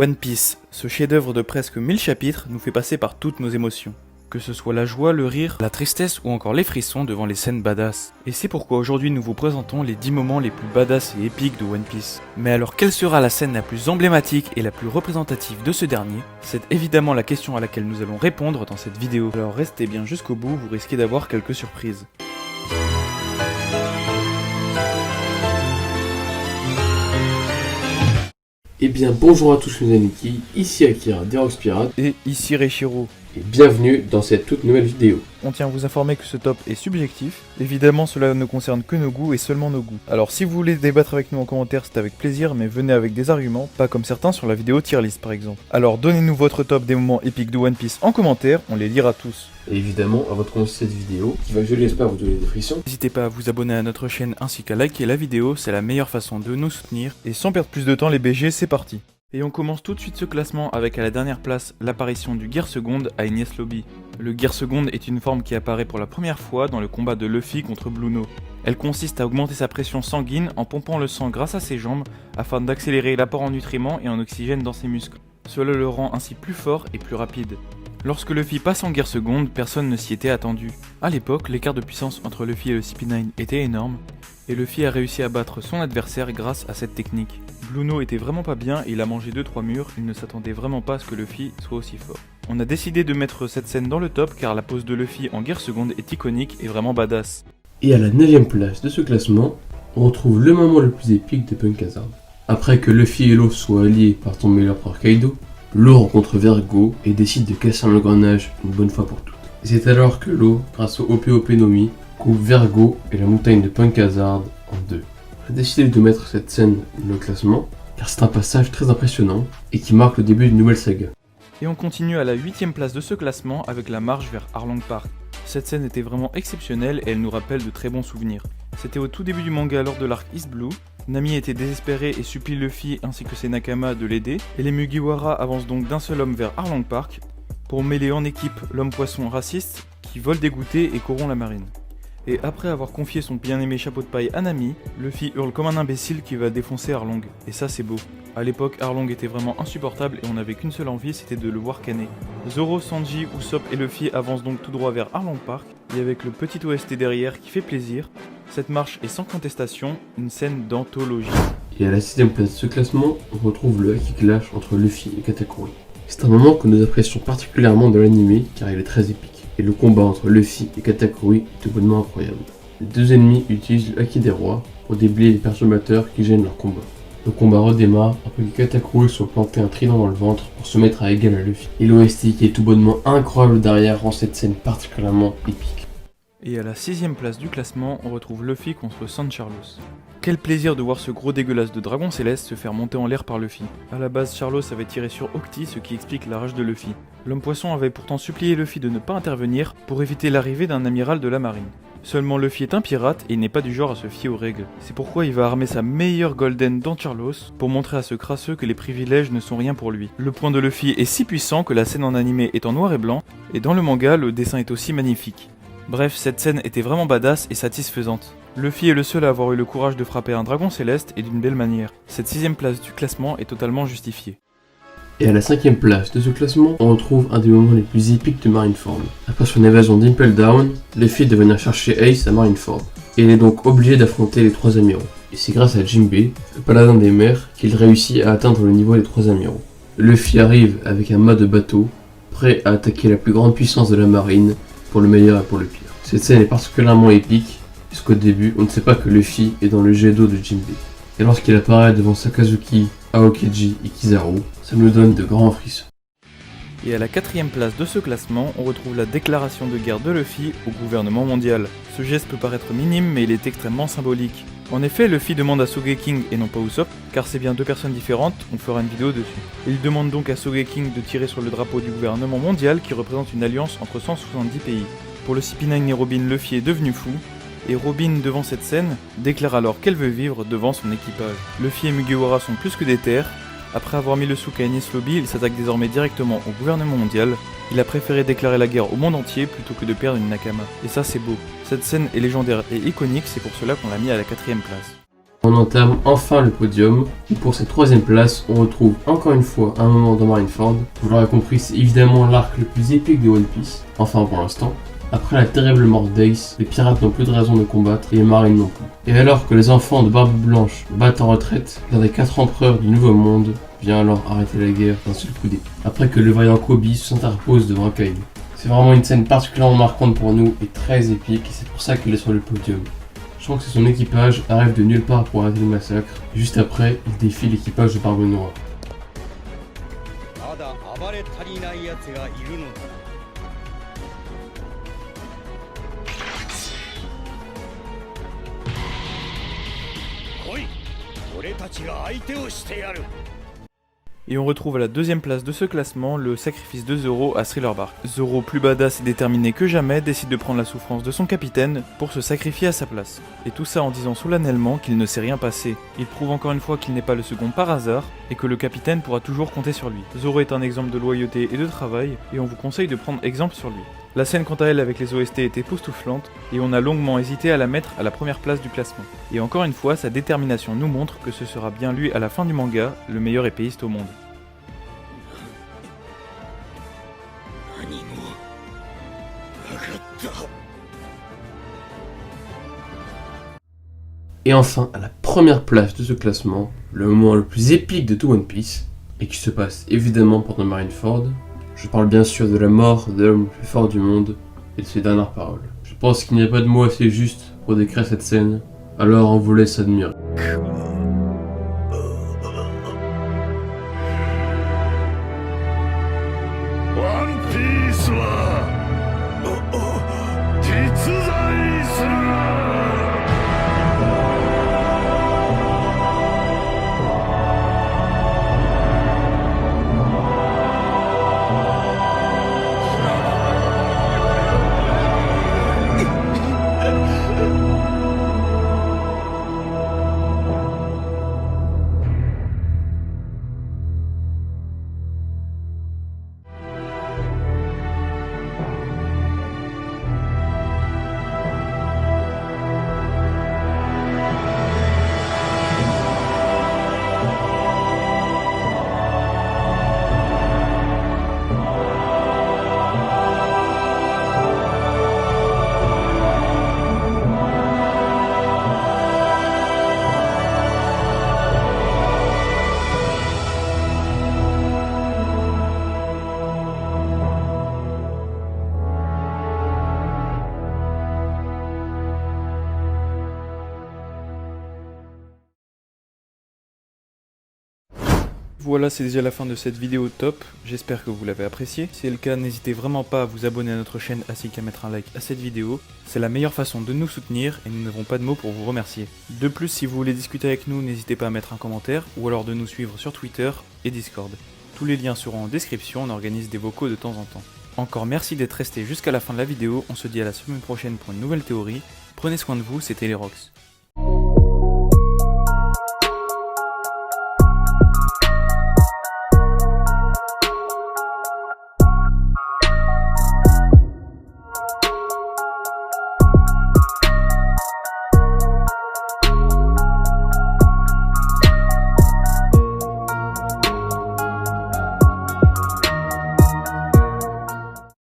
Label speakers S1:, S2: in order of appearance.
S1: One Piece, ce chef-d'œuvre de presque 1000 chapitres, nous fait passer par toutes nos émotions. Que ce soit la joie, le rire, la tristesse ou encore les frissons devant les scènes badass. Et c'est pourquoi aujourd'hui nous vous présentons les 10 moments les plus badass et épiques de One Piece. Mais alors quelle sera la scène la plus emblématique et la plus représentative de ce dernier? C'est évidemment la question à laquelle nous allons répondre dans cette vidéo. Alors restez bien jusqu'au bout, vous risquez d'avoir quelques surprises.
S2: Eh bien bonjour à tous mes amis, ici Akira d'Herox Pirate
S1: Et ici Reichiro.
S2: et bienvenue dans cette toute nouvelle vidéo.
S1: On tient à vous informer que ce top est subjectif. Évidemment, cela ne concerne que nos goûts et seulement nos goûts. Alors si vous voulez débattre avec nous en commentaire, c'est avec plaisir, mais venez avec des arguments, pas comme certains sur la vidéo tier list par exemple. Alors donnez-nous votre top des moments épiques de One Piece en commentaire, on les lira tous.
S2: Et évidemment, avant de commencer cette vidéo, qui va, je l'espère, vous donner des frissons,
S1: N'hésitez pas à vous abonner à notre chaîne ainsi qu'à liker la vidéo, c'est la meilleure façon de nous soutenir. Et sans perdre plus de temps les BG, c'est parti. Et on commence tout de suite ce classement avec à la dernière place l'apparition du Gear Second à Enies Lobby. Le Gear Second est une forme qui apparaît pour la première fois dans le combat de Luffy contre Bluno. Elle consiste à augmenter sa pression sanguine en pompant le sang grâce à ses jambes afin d'accélérer l'apport en nutriments et en oxygène dans ses muscles. Cela le rend ainsi plus fort et plus rapide. Lorsque Luffy passe en Gear Second, personne ne s'y était attendu. A l'époque, l'écart de puissance entre Luffy et le CP9 était énorme, et Luffy a réussi à battre son adversaire grâce à cette technique. Bluno était vraiment pas bien et il a mangé 2-3 murs, il ne s'attendait vraiment pas à ce que Luffy soit aussi fort. On a décidé de mettre cette scène dans le top car la pose de Luffy en Gear Second est iconique et vraiment badass.
S2: et à la 9ème place de ce classement, on retrouve le moment le plus épique de Punk Hazard. Après que Luffy et Law soient alliés par tomber leur frère Kaido, Law rencontre Vergo et décide de casser un engrenage une bonne fois pour toutes. Et c'est alors que Law, grâce au OP no Mi, coupe Vergo et la montagne de Punk Hazard en deux. On a décidé de mettre cette scène dans le classement car c'est un passage très impressionnant et qui marque le début d'une nouvelle saga.
S1: Et on continue à la 8ème place de ce classement avec la marche vers Arlong Park. Cette scène était vraiment exceptionnelle et elle nous rappelle de très bons souvenirs. C'était au tout début du manga lors de l'arc East Blue. Nami était désespéré et supplie Luffy ainsi que ses Nakama de l'aider, et les Mugiwara avancent donc d'un seul homme vers Arlong Park pour mêler en équipe l'homme-poisson raciste qui vole des goûters et corrompt la marine. Et après avoir confié son bien-aimé chapeau de paille à Nami, Luffy hurle comme un imbécile qui va défoncer Arlong, et ça c'est beau. A l'époque, Arlong était vraiment insupportable et on n'avait qu'une seule envie, c'était de le voir canner. Zoro, Sanji, Usopp et Luffy avancent donc tout droit vers Arlong Park, et avec le petit OST derrière qui fait plaisir, cette marche est sans contestation une scène d'anthologie.
S2: Et à la 6ème place de ce classement, on retrouve le Haki Clash entre Luffy et Katakuri. C'est un moment que nous apprécions particulièrement de l'anime car il est très épique. Et le combat entre Luffy et Katakuri est tout bonnement incroyable. Les deux ennemis utilisent le Haki des rois pour déblayer les perturbateurs qui gênent leur combat. Le combat redémarre après que Katakuri soit planté un trident dans le ventre pour se mettre à égal à Luffy. Et l'OST qui est tout bonnement incroyable derrière rend cette scène particulièrement épique.
S1: Et à la 6ème place du classement, on retrouve Luffy contre San Carlos. Quel plaisir de voir ce gros dégueulasse de dragon céleste se faire monter en l'air par Luffy. A la base, Carlos avait tiré sur Octi, ce qui explique la rage de Luffy. L'homme poisson avait pourtant supplié Luffy de ne pas intervenir pour éviter l'arrivée d'un amiral de la marine. Seulement Luffy est un pirate et il n'est pas du genre à se fier aux règles. C'est pourquoi il va armer sa meilleure golden dans Carlos pour montrer à ce crasseux que les privilèges ne sont rien pour lui. Le point de Luffy est si puissant que la scène en animé est en noir et blanc, et dans le manga, le dessin est aussi magnifique. Bref, cette scène était vraiment badass et satisfaisante. Luffy est le seul à avoir eu le courage de frapper un dragon céleste et d'une belle manière. Cette 6ème place du classement est totalement justifiée.
S2: Et à la 5ème place de ce classement, on retrouve un des moments les plus épiques de Marineford. Après son évasion d'Impel Down, Luffy devait venir chercher Ace à Marineford. Et il est donc obligé d'affronter les trois amiraux. Et c'est grâce à Jinbei, le paladin des mers, qu'il réussit à atteindre le niveau des trois amiraux. Luffy arrive avec un mât de bateau, prêt à attaquer la plus grande puissance de la marine, pour le meilleur et pour le pire. Cette scène est particulièrement épique, puisqu'au début, on ne sait pas que Luffy est dans le jet d'eau de Jinbei. Et lorsqu'il apparaît devant Sakazuki, Aokiji et Kizaru, ça nous donne de grands frissons.
S1: Et à la 4ème place de ce classement, on retrouve la déclaration de guerre de Luffy au gouvernement mondial. Ce geste peut paraître minime, mais il est extrêmement symbolique. En effet, Luffy demande à Sogeking et non pas Usopp, car c'est bien deux personnes différentes, on fera une vidéo dessus. Il demande donc à Sogeking de tirer sur le drapeau du gouvernement mondial qui représente une alliance entre 170 pays. Pour le CP9 et Robin, Luffy est devenu fou, et Robin, devant cette scène, déclare alors qu'elle veut vivre devant son équipage. Luffy et Mugiwara sont plus que déter. Après avoir mis le souk à Enies Lobby, il s'attaque désormais directement au gouvernement mondial. Il a préféré déclarer la guerre au monde entier plutôt que de perdre une Nakama. Et ça c'est beau. Cette scène est légendaire et iconique, c'est pour cela qu'on l'a mis à la 4ème place.
S2: On entame enfin le podium, où pour cette troisième place, on retrouve encore une fois un moment dans Marineford. Vous l'aurez compris, c'est évidemment l'arc le plus épique de One Piece, enfin pour l'instant. Après la terrible mort d'Ace, les pirates n'ont plus de raison de combattre et les marines non plus. Et alors que les enfants de Barbe Blanche battent en retraite, l'un des 4 empereurs du Nouveau Monde vient alors arrêter la guerre d'un seul coup d'épée, après que le vaillant Kobe s'interpose devant Kaido. C'est vraiment une scène particulièrement marquante pour nous et très épique, et c'est pour ça qu'il est sur le podium. Je crois que son équipage arrive de nulle part pour arrêter le massacre, et juste après, il défie l'équipage de Barbe Noire.
S1: Et on retrouve à la deuxième place de ce classement le sacrifice de Zoro à Thriller Bark. Zoro, plus badass et déterminé que jamais, décide de prendre la souffrance de son capitaine pour se sacrifier à sa place. Et tout ça en disant solennellement qu'il ne s'est rien passé. Il prouve encore une fois qu'il n'est pas le second par hasard et que le capitaine pourra toujours compter sur lui. Zoro est un exemple de loyauté et de travail et on vous conseille de prendre exemple sur lui. La scène quant à elle avec les OST est époustouflante et on a longuement hésité à la mettre à la première place du classement. Et encore une fois, sa détermination nous montre que ce sera bien lui à la fin du manga, le meilleur épéiste au monde.
S2: Et enfin, à la première place de ce classement, le moment le plus épique de tout One Piece, et qui se passe évidemment pendant Marineford. Je parle bien sûr de la mort de l'homme le plus fort du monde et de ses dernières paroles. Je pense qu'il n'y a pas de mots assez justes pour décrire cette scène, alors on vous laisse admirer.
S3: One Piece
S1: Voilà, c'est déjà la fin de cette vidéo top, j'espère que vous l'avez appréciée. Si c'est le cas, n'hésitez vraiment pas à vous abonner à notre chaîne ainsi qu'à mettre un like à cette vidéo. C'est la meilleure façon de nous soutenir et nous n'avons pas de mots pour vous remercier. De plus, si vous voulez discuter avec nous, n'hésitez pas à mettre un commentaire ou alors de nous suivre sur Twitter et Discord. Tous les liens seront en description, on organise des vocaux de temps en temps. Encore merci d'être resté jusqu'à la fin de la vidéo, on se dit à la semaine prochaine pour une nouvelle théorie. Prenez soin de vous, c'était les Rox.